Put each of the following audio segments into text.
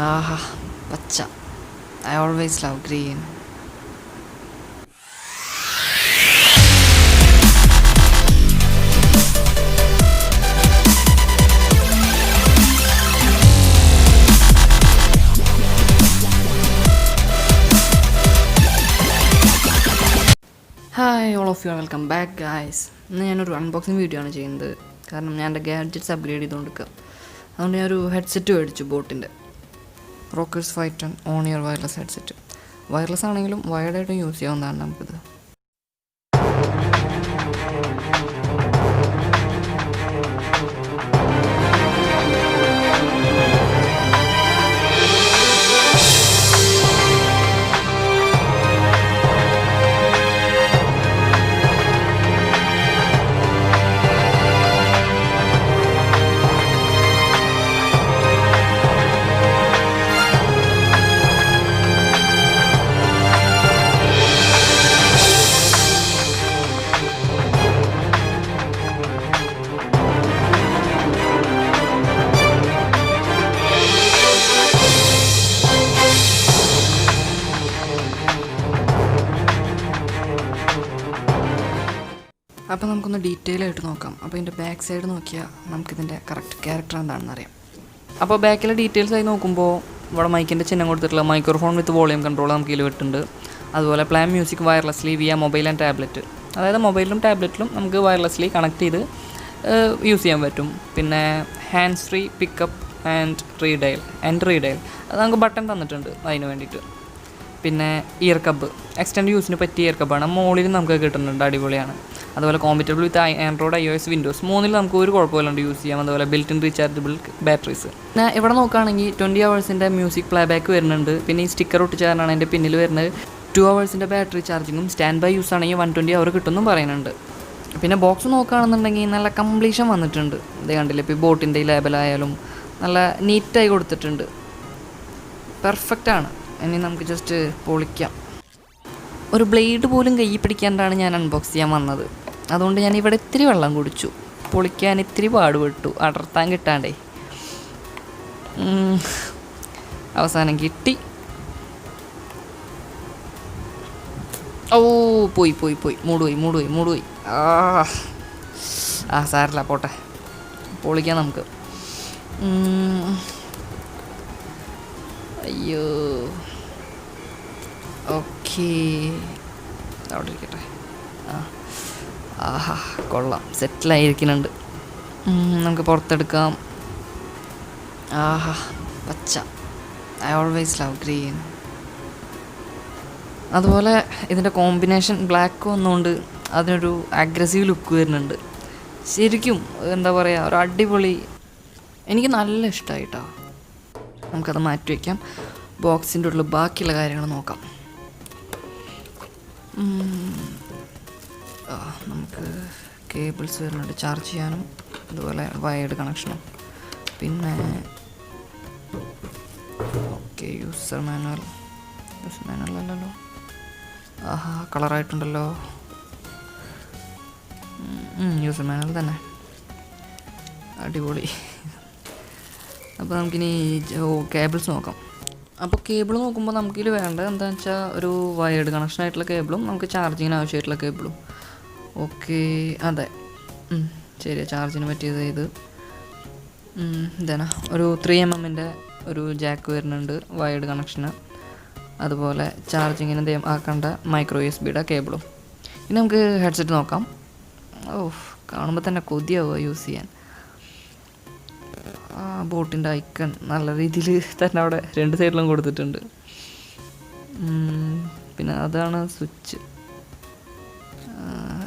ആഹാ പച്ച. I always love green. Hi all of you, welcome back guys. ഇന്ന് ഞാനൊരു unboxing video ആണ് ചെയ്യുന്നത്. കാരണം ഞാൻ എൻ്റെ ഗാഡ്ജറ്റ്സ് അപ്ഗ്രേഡ് ചെയ്തുകൊണ്ടിരിക്കുക. അതുകൊണ്ട് ഞാനൊരു ഹെഡ്സെറ്റ് മേടിച്ചു, ബോട്ടിൻ്റെ rockers 510 on year wireless headset. Wireless ആണെങ്കിലും വയർഡായിട്ടും യൂസ് ചെയ്യാവുന്നതാണ് നമുക്കിത്. അപ്പോൾ നമുക്കൊന്ന് ഡീറ്റെയിൽ ആയിട്ട് നോക്കാം. അപ്പോൾ ഇതിൻ്റെ ബാക്ക് സൈഡ് നോക്കിയാൽ നമുക്കിതിൻ്റെ കറക്റ്റ് ക്യാരക്ടർ എന്താണെന്ന് അറിയാം. അപ്പോൾ ബാക്കിലെ ഡീറ്റെയിൽസ് ആയി നോക്കുമ്പോൾ ഇവിടെ മൈക്കിൻ്റെ ചിഹ്നം കൊടുത്തിട്ടുള്ള മൈക്രോഫോൺ വിത്ത് വോളിയം കൺട്രോൾ നമുക്ക് ഇതിൽ കിട്ടുന്നുണ്ട്. അതുപോലെ play music wirelessly via mobile and tablet, അതായത് മൊബൈലിലും ടാബ്ലറ്റിലും നമുക്ക് വയർലെസ്ലി കണക്ട് ചെയ്ത് യൂസ് ചെയ്യാൻ പറ്റും. പിന്നെ ഹാൻഡ്സ് ഫ്രീ പിക്കപ്പ് ആൻഡ് റീഡയൽ അത് നമുക്ക് ബട്ടൺ തന്നിട്ടുണ്ട് അതിന് വേണ്ടിയിട്ട്. പിന്നെ ഇയർ കബ്, എക്സ്റ്റൻഡ് യൂസിന് പറ്റിയ ഇയർ കബാണ്. മോളിൽ നമുക്ക് കിട്ടുന്നുണ്ട്, അടിപൊളിയാണ്. അതുപോലെ കോമ്പറ്റബിൾ വിത്ത് ആൻഡ്രോയിഡ് iOS വിൻഡോസ് 3 നമുക്ക് ഒരു കുഴപ്പമില്ലാണ്ട് യൂസ് ചെയ്യാം. അതുപോലെ ബിൽറ്റ് ഇൻ റീചാർജബിൾ ബാറ്ററീസ്. പിന്നെ ഇവിടെ നോക്കുകയാണെങ്കിൽ 20 ഹവേഴ്സിൻ്റെ മ്യൂസിക് പ്ലേ ബാക്ക് വരുന്നുണ്ട്. പിന്നെ ഈ സ്റ്റിക്കർ ഒട്ടിച്ചാലാണ് എൻ്റെ പിന്നിൽ വരുന്നത്. 2 ഹവേഴ്സിൻ്റെ ബാറ്ററി ചാർജിങ്ങും സ്റ്റാൻഡ് ബൈ യൂസ് ആണെങ്കിൽ 120 അവർ കിട്ടുമെന്നും പറയുന്നുണ്ട്. പിന്നെ ബോക്സ് നോക്കുകയാണെന്നുണ്ടെങ്കിൽ നല്ല കംപ്ലീഷൻ വന്നിട്ടുണ്ട്. ഇത് കണ്ടില്ലേ, ഇപ്പോൾ ഈ ബോട്ടിൻ്റെ ഈ ലേബലായാലും നല്ല നീറ്റായി കൊടുത്തിട്ടുണ്ട്, പെർഫെക്റ്റാണ്. ഇനി നമുക്ക് ജസ്റ്റ് പൊളിക്കാം. ഒരു ബ്ലേഡ് പോലും കയ്യിൽ പിടിക്കാണ്ടാണ് ഞാൻ അൺബോക്സ് ചെയ്യാൻ വന്നത്. അതുകൊണ്ട് ഞാൻ ഇവിടെ ഇത്തിരി വെള്ളം കുടിച്ചു. പൊളിക്കാൻ ഇത്തിരി പാടുപെട്ടു, അടർത്താൻ കിട്ടാണ്ടേ. അവസാനം കിട്ടി. ഓ പോയി മൂടുപോയി. സാരില്ല, പോട്ടെ, പൊളിക്കാം നമുക്ക്. അയ്യോ, ഓക്കേ, അവിടെ ഇരിക്കട്ടെ. ആഹാ, കൊള്ളാം, സെറ്റിലായിരിക്കുന്നുണ്ട്. നമുക്ക് പുറത്തെടുക്കാം. ആഹാ പച്ച. I always love green. അതുപോലെ ഇതിൻ്റെ കോമ്പിനേഷൻ ബ്ലാക്ക് വന്നുകൊണ്ട് അതിനൊരു അഗ്രസീവ് ലുക്ക് വരുന്നുണ്ട്. ശരിക്കും എന്താ പറയുക, ഒരു അടിപൊളി, എനിക്ക് നല്ല ഇഷ്ടമായിട്ടോ. നമുക്കത് മാറ്റി വയ്ക്കാം. ബോക്സിൻ്റെ ഉള്ളിൽ ബാക്കിയുള്ള കാര്യങ്ങൾ നോക്കാം. നമുക്ക് കേബിൾസ് വരുന്നുണ്ട് ചാർജ് ചെയ്യാനും, അതുപോലെ വയർഡ് കണക്ഷനും. പിന്നെ ഓക്കെ, യൂസർ മാനുവൽ അല്ലല്ലോ. ആഹാ, കളറായിട്ടുണ്ടല്ലോ. യൂസർ മാനുവൽ തന്നെ, അടിപൊളി. അപ്പോൾ നമുക്കിനി കേബിൾസ് നോക്കാം. അപ്പോൾ കേബിൾ നോക്കുമ്പോൾ നമുക്കിതിൽ വേണ്ടത് എന്താണെന്ന് വെച്ചാൽ ഒരു വയർഡ് കണക്ഷൻ ആയിട്ടുള്ള കേബിളും നമുക്ക് ചാർജിങ്ങിന് ആവശ്യമായിട്ടുള്ള കേബിളും. ഓക്കെ, അതെ, ശരി, ചാർജിന് പറ്റിയത് ഇത്. ഇതാണ് ഒരു 3mm ഒരു ജാക്ക് വരുന്നുണ്ട്, വയർഡ് കണക്ഷന്. അതുപോലെ ചാർജിങ്ങിന് ആക്കേണ്ട മൈക്രോ USB കേബിളും. ഇനി നമുക്ക് ഹെഡ്സെറ്റ് നോക്കാം. കാണുമ്പോൾ തന്നെ കൊതിയാവുക യൂസ് ചെയ്യാൻ. ബോട്ടിൻ്റെ ഐക്കൺ നല്ല രീതിയിൽ തന്നെ അവിടെ 2 സൈഡിലും കൊടുത്തിട്ടുണ്ട്. പിന്നെ അതാണ് സ്വിച്ച്,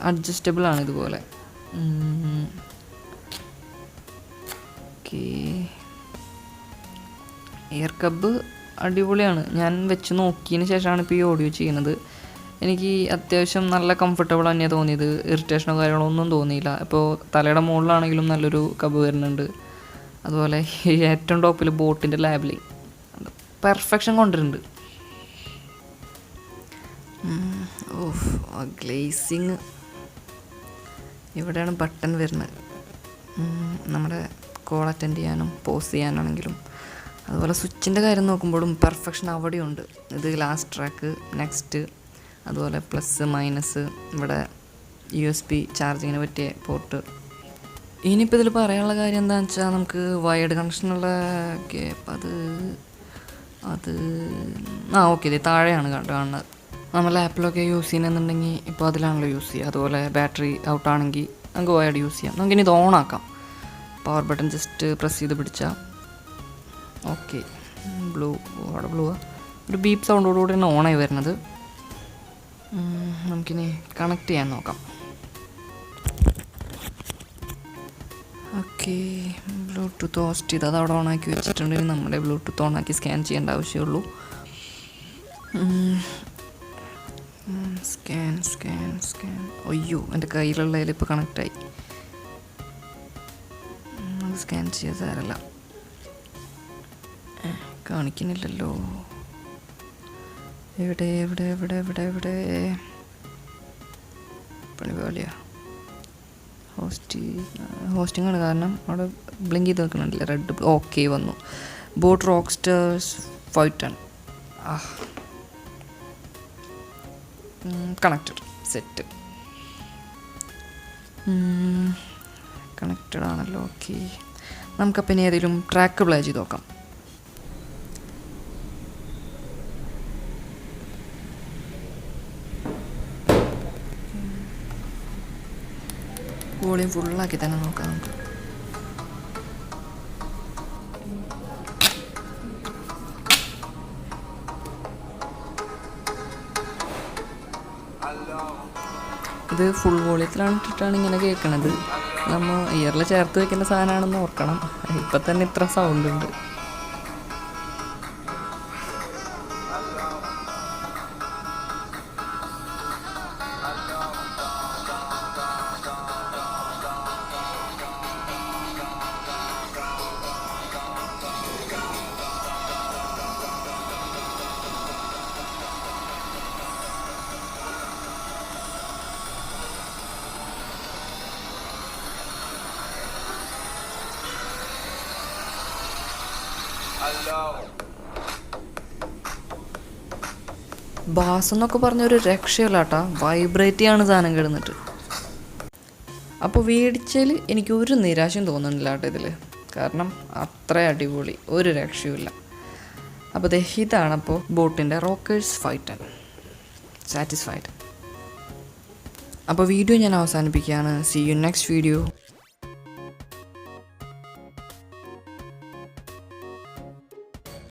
അഡ്ജസ്റ്റബിൾ ആണ് ഇതുപോലെ. ഓക്കെ, ഇയർ കബ് അടിപൊളിയാണ്. ഞാൻ വെച്ച് നോക്കിയതിന് ശേഷമാണ് ഇപ്പോൾ ഈ ഓഡിയോ ചെയ്യുന്നത്. എനിക്ക് അത്യാവശ്യം നല്ല കംഫർട്ടബിൾ തന്നെയാണ് തോന്നിയത്. ഇറിറ്റേഷനോ കാര്യങ്ങളോ ഒന്നും തോന്നിയില്ല. ഇപ്പോൾ തലയുടെ മുകളിലാണെങ്കിലും നല്ലൊരു കബ് വരുന്നുണ്ട്. അതുപോലെ ഏറ്റവും ടോപ്പിൽ ബോട്ടിൻ്റെ ലാബിലിങ് പെർഫെക്ഷൻ കൊണ്ടുവരുന്നുണ്ട്. ഗ്ലേസിങ് ഇവിടെയാണ് ബട്ടൺ വരുന്നത്. നമ്മുടെ കോൾ അറ്റൻഡ് ചെയ്യാനും പോസ് ചെയ്യാനാണെങ്കിലും അതുപോലെ സ്വിച്ചിൻ്റെ കാര്യം നോക്കുമ്പോഴും പെർഫെക്ഷൻ അവിടെയുണ്ട്. ഇത് ലാസ്റ്റ് ട്രാക്ക്, നെക്സ്റ്റ്, അതുപോലെ പ്ലസ് മൈനസ്, ഇവിടെ USB ചാർജിങ്ങിന് പറ്റിയ പോർട്ട്. ഇനിയിപ്പോൾ ഇതിൽ പറയാനുള്ള കാര്യം എന്താണെന്ന് വെച്ചാൽ നമുക്ക് വയർഡ് കണക്ഷനുള്ള ഗ്യാപ്പ് അത് ഓക്കെ, ഇത് താഴെയാണ് കാണുന്നത്. നമ്മൾ ആപ്പിലൊക്കെ യൂസ് ചെയ്യുന്നുണ്ടെങ്കിൽ ഇപ്പോൾ അതിലാണല്ലോ യൂസ് ചെയ്യുക. അതുപോലെ ബാറ്ററി ഔട്ടാണെങ്കിൽ നമുക്ക് വയർഡ് യൂസ് ചെയ്യാം. നമുക്കിനി ഇത് ഓണാക്കാം. പവർ ബട്ടൺ ജസ്റ്റ് പ്രസ് ചെയ്ത് പിടിച്ചാൽ ഓക്കെ, അവിടെ ഒരു ബീപ്പ് സൗണ്ടോടുകൂടി തന്നെ ഓണായി വരുന്നത്. നമുക്കിനി കണക്ട് ചെയ്യാൻ നോക്കാം. ഓക്കെ, ബ്ലൂടൂത്ത് ഹോസ്റ്റ് ചെയ്ത് അത് അവിടെ ഓണാക്കി വെച്ചിട്ടുണ്ടെങ്കിൽ നമ്മുടെ ബ്ലൂടൂത്ത് ഓണാക്കി സ്കാൻ ചെയ്യേണ്ട ആവശ്യമുള്ളൂ. സ്കാൻ. അയ്യോ, എൻ്റെ കയ്യിലുള്ളതിൽ ഇപ്പോൾ കണക്റ്റായി. അത് സ്കാൻ ചെയ്ത് തരല്ല, കാണിക്കുന്നില്ലല്ലോ. എവിടെ പണിപാളിയാ. ഹോസ്റ്റിംഗ് ആണ്, കാരണം അവിടെ ബ്ലിങ്ക് ചെയ്ത് വെക്കണില്ല, റെഡ്. ഓക്കെ വന്നു. ബോട്ട് റോക്കർz 510. Connected, set. കണക്റ്റഡ് ആണല്ലോ. ഓക്കെ, നമുക്കപ്പം ഇനി ഏതെങ്കിലും ട്രാക്ക് പ്ലേ ചെയ്ത് നോക്കാം. വോളിയം ഫുള്ളാക്കി തന്നെ നോക്കാം നമുക്ക്. ഇത് ഫുൾ വോളിയത്തിലാണ് ഇട്ടിട്ടാണ് ഇങ്ങനെ കേൾക്കണത്. നമ്മൾ ഇയറിൽ ചേർത്ത് വെക്കേണ്ട സാധനമാണെന്ന് ഓർക്കണം. ഇപ്പം തന്നെ ഇത്ര സൗണ്ട് ഉണ്ട്. ബാസ് എന്നൊക്കെ പറഞ്ഞൊരു രക്ഷയില്ല കേട്ടോ. വൈബ്രേറ്റ് ചെയ്യാണ് സാധനം കിടന്നിട്ട്. അപ്പോൾ മേടിച്ചതിൽ എനിക്ക് ഒരു നിരാശയും തോന്നുന്നില്ല കേട്ടോ ഇതിൽ. കാരണം അത്ര അടിപൊളി, ഒരു രക്ഷയുമില്ല. അപ്പോൾ ഇതാണപ്പോൾ ബോട്ടിൻ്റെ rockerz 510. സാറ്റിസ്ഫൈഡ്. അപ്പോൾ വീഡിയോ ഞാൻ അവസാനിപ്പിക്കുകയാണ്. See you next video.